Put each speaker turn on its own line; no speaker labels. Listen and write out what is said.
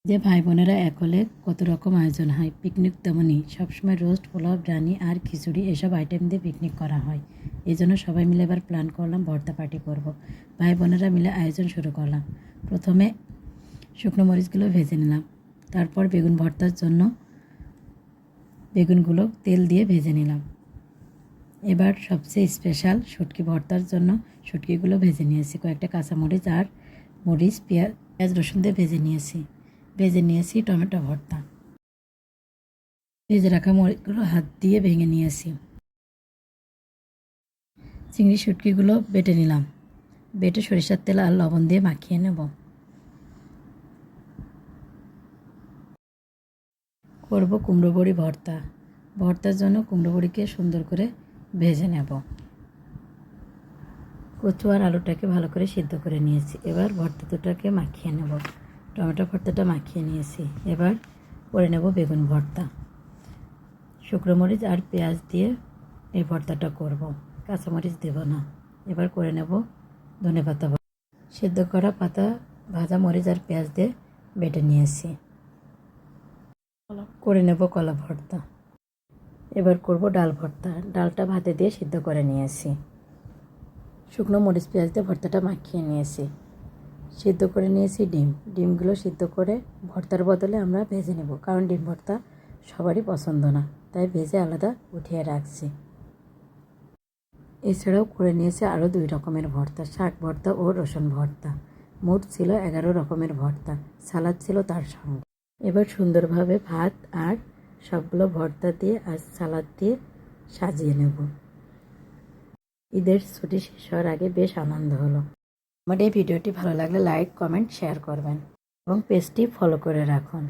যে ভাই বোনেরা এক হলে কত রকম আয়োজন হয়। পিকনিক তেমনই, সবসময় রোস্ট, পোলাও, বিরিয়ানি আর খিচুড়ি এসব আইটেম দিয়ে পিকনিক করা হয়। এই জন্য সবাই মিলে এবার প্ল্যান করলাম ভর্তা পার্টি করব। ভাই বোনেরা মিলে আয়োজন শুরু করলাম। প্রথমে শুকনো মরিচগুলো ভেজে নিলাম, তারপর বেগুন ভর্তার জন্য বেগুনগুলো তেল দিয়ে ভেজে নিলাম। এবার সবচেয়ে স্পেশাল শুটকি ভর্তার জন্য শুটকিগুলো ভেজে নিয়েছি। কয়েকটা কাঁচামরিচ আর মরিচ, পেঁয়াজ রসুন দিয়ে ভেজে নিয়েছি টমেটো ভর্তা। ভেজে রাখা মরিচগুলো হাত দিয়ে ভেঙে নিয়েছি। চিংড়ি শুটকিগুলো বেটে নিলাম। বেটে সরিষার তেল আর লবণ দিয়ে মাখিয়ে নেব। করব কুমড়ো বড়ি ভর্তা। ভর্তার জন্য কুমড়ো বড়িকে সুন্দর করে ভেজে নেব। কচু আর আলুটাকে ভালো করে সিদ্ধ করে নিয়েছি। এবার ভর্তা দুটাকে মাখিয়ে নেব। টমেটো ভর্তাটা মাখিয়ে নিয়েছি। এবার করে নেব বেগুন ভর্তা। শুকনো মরিচ আর পেঁয়াজ দিয়ে এই ভর্তাটা করব, কাঁচামরিচ দেব না। এবার করে নেব ধনেপাতা ভর্তা। সিদ্ধ করা পাতা ভাজা মরিচ আর পেঁয়াজ দিয়ে বেটে নিয়েছি। করে নেব কলা ভর্তা। এবার করব ডাল ভর্তা। ডালটা ভাতে দিয়ে সিদ্ধ করে নিয়েছি। শুকনো মরিচ পেঁয়াজ দিয়ে ভর্তাটা মাখিয়ে নিয়েছি। সিদ্ধ করে নিয়েছি ডিমগুলো সিদ্ধ করে ভর্তার বদলে আমরা ভেজে নেব, কারণ ডিম ভর্তা সবারই পছন্দ না, তাই ভেজে আলাদা উঠিয়ে রাখছি। এছাড়াও করে নিয়েছি আরও 2 রকমের ভর্তা, শাক ভর্তা ও রসুন ভর্তা। মোট ছিল 11 রকমের ভর্তা, সালাদ ছিল তার সঙ্গে। এবার সুন্দরভাবে ভাত আর সবগুলো ভর্তা দিয়ে আর সালাদ দিয়ে সাজিয়ে নেব। ঈদের ছুটি শেষ হওয়ার আগে বেশ আনন্দ হলো। আমার এই ভিডিওটি ভালো লাগলে লাইক, কমেন্ট, শেয়ার করবেন এবং পেজটি ফলো করে রাখুন।